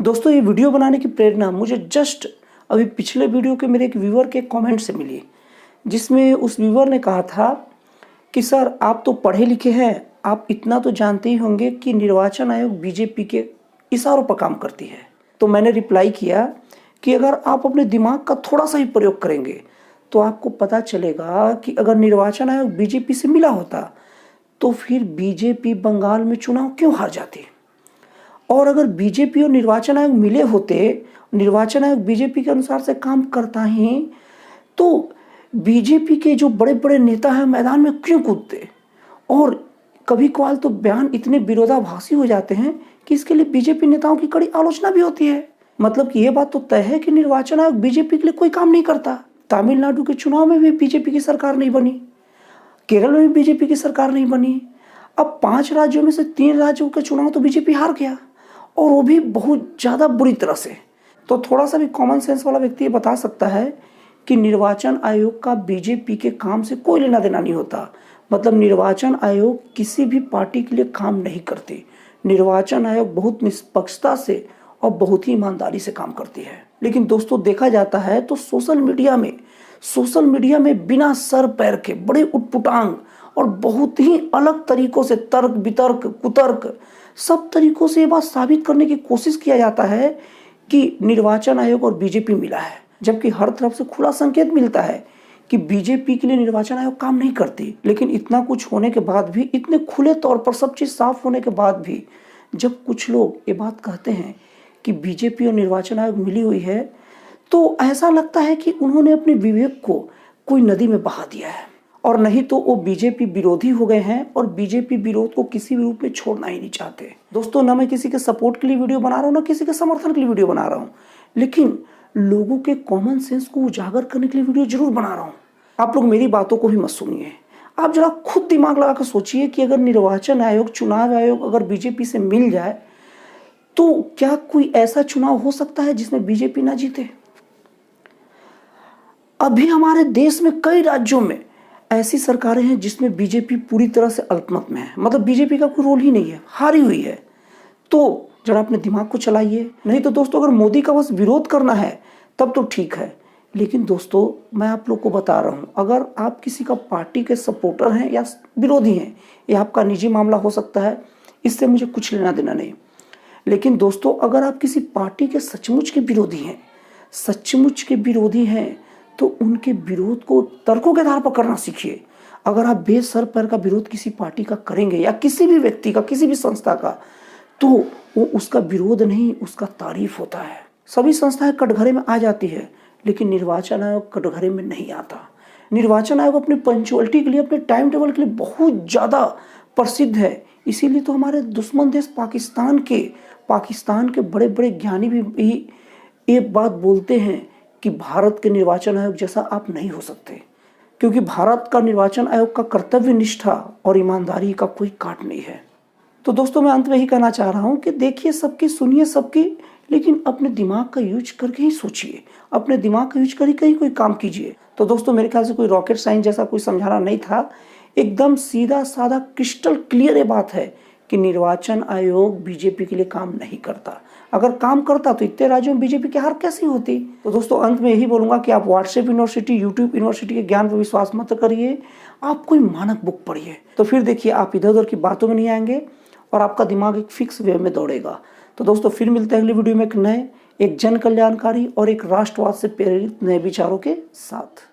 दोस्तों ये वीडियो बनाने की प्रेरणा मुझे जस्ट अभी पिछले वीडियो के मेरे एक व्यूअर के कमेंट से मिली, जिसमें उस व्यूअर ने कहा था कि सर आप तो पढ़े लिखे हैं, आप इतना तो जानते ही होंगे कि निर्वाचन आयोग बीजेपी के इशारों पर काम करती है। तो मैंने रिप्लाई किया कि अगर आप अपने दिमाग का थोड़ा सा ही प्रयोग करेंगे तो आपको पता चलेगा कि अगर निर्वाचन आयोग बीजेपी से मिला होता तो फिर बीजेपी बंगाल में चुनाव क्यों हार जाती, और अगर बीजेपी और निर्वाचन आयोग मिले होते, निर्वाचन आयोग बीजेपी के अनुसार से काम करता ही, तो बीजेपी के जो बड़े बड़े नेता हैं मैदान में क्यों कूदते। और कभी कभार तो बयान इतने विरोधाभासी हो जाते हैं कि इसके लिए बीजेपी नेताओं की कड़ी आलोचना भी होती है। मतलब कि ये बात तो तय है कि निर्वाचन आयोग बीजेपी के लिए कोई काम नहीं करता। तमिलनाडु के चुनाव में भी बीजेपी की सरकार नहीं बनी, केरल में भी बीजेपी की सरकार नहीं बनी। अब 5 राज्यों में से 3 राज्यों के चुनाव तो बीजेपी हार गया, और वो भी बहुत ज़्यादा बुरी तरह से। तो थोड़ा सा भी कॉमन सेंस वाला व्यक्ति ये बता सकता है कि निर्वाचन आयोग का बीजेपी के काम से कोई लेना देना नहीं होता। मतलब निर्वाचन आयोग किसी भी पार्टी के लिए काम नहीं करती। निर्वाचन आयोग बहुत निष्पक्षता से और बहुत ही ईमानदारी से काम करती है। लेकिन दोस्तों देखा जाता है तो सोशल मीडिया में बिना सर पैर के बड़े उटपुटांग और बहुत ही अलग तरीकों से तर्क वितर्क कुतर्क सब तरीकों से ये बात साबित करने की कोशिश किया जाता है कि निर्वाचन आयोग और बीजेपी मिला है, जबकि हर तरफ से खुला संकेत मिलता है कि बीजेपी के लिए निर्वाचन आयोग काम नहीं करती। लेकिन इतना कुछ होने के बाद भी, इतने खुले तौर पर सब चीज साफ होने के बाद भी, जब कुछ लोग ये बात कहते हैं कि बीजेपी और निर्वाचन आयोग मिली हुई है, तो ऐसा लगता है कि उन्होंने अपने विवेक को कोई नदी में बहा दिया है, और नहीं तो वो बीजेपी विरोधी हो गए हैं और बीजेपी विरोध को किसी भी रूप में छोड़ना ही नहीं चाहते। दोस्तों ना मैं किसी के सपोर्ट के लिए वीडियो बना रहा हूँ, ना किसी के समर्थन के लिए वीडियो बना रहा हूँ, लेकिन लोगों के कॉमन सेंस को उजागर करने के लिए वीडियो जरूर बना रहा हूँ। आप लोग मेरी बातों को भी मत सुनिए, आप जरा खुद दिमाग लगा कर सोचिए कि अगर निर्वाचन आयोग, चुनाव आयोग अगर बीजेपी से मिल जाए तो क्या कोई ऐसा चुनाव हो सकता है जिसमें बीजेपी ना जीते। अभी हमारे देश में कई राज्यों में ऐसी सरकारें हैं जिसमें बीजेपी पूरी तरह से अल्पमत में है, मतलब बीजेपी का कोई रोल ही नहीं है, हारी हुई है। तो जरा अपने दिमाग को चलाइए। नहीं तो दोस्तों अगर मोदी का बस विरोध करना है तब तो ठीक है, लेकिन दोस्तों मैं आप लोग को बता रहा हूं, अगर आप किसी का पार्टी के सपोर्टर हैं या विरोधी हैं, ये आपका निजी मामला हो सकता है, इससे मुझे कुछ लेना देना नहीं। लेकिन दोस्तों अगर आप किसी पार्टी के सचमुच के विरोधी हैं तो उनके विरोध को तर्कों के आधार पर करना सीखिए। अगर आप बेसर पैर का विरोध किसी पार्टी का करेंगे या किसी भी व्यक्ति का, किसी भी संस्था का, तो वो उसका विरोध नहीं, उसका तारीफ होता है। सभी संस्थाएं कटघरे में आ जाती है, लेकिन निर्वाचन आयोग कटघरे में नहीं आता। निर्वाचन आयोग अपनी पंक्चुअलिटी के लिए, अपने टाइम टेबल के लिए बहुत ज़्यादा प्रसिद्ध है। इसीलिए तो हमारे दुश्मन देश पाकिस्तान के बड़े बड़े ज्ञानी भी एक बात बोलते हैं कि भारत के निर्वाचन आयोग जैसा आप नहीं हो सकते, क्योंकि भारत का निर्वाचन आयोग का कर्तव्य निष्ठा और ईमानदारी का कोई काट नहीं है। तो दोस्तों मैं अंत में ही कहना चाह रहा हूं कि देखिए सबकी, सुनिए सबकी, लेकिन अपने दिमाग का यूज करके ही सोचिए, अपने दिमाग का यूज करके ही कोई काम कीजिए। तो दोस्तों मेरे ख्याल से कोई रॉकेट साइंस जैसा कोई समझाना नहीं था, एकदम सीधा साधा क्रिस्टल क्लियर ये बात है कि निर्वाचन आयोग बीजेपी के लिए काम नहीं करता। अगर काम करता तो इतने राज्यों में बीजेपी की हार कैसी होती। तो दोस्तों अंत में यही बोलूंगा कि आप व्हाट्सएप यूनिवर्सिटी, यूट्यूब यूनिवर्सिटी के ज्ञान पर विश्वास मत करिए, आप कोई मानक बुक पढ़िए, तो फिर देखिए आप इधर उधर की बातों में नहीं आएंगे और आपका दिमाग एक फिक्स वे में दौड़ेगा। तो दोस्तों फिर मिलते हैं अगली वीडियो में एक नए, एक जन कल्याणकारी और एक राष्ट्रवाद से प्रेरित नए विचारों के साथ।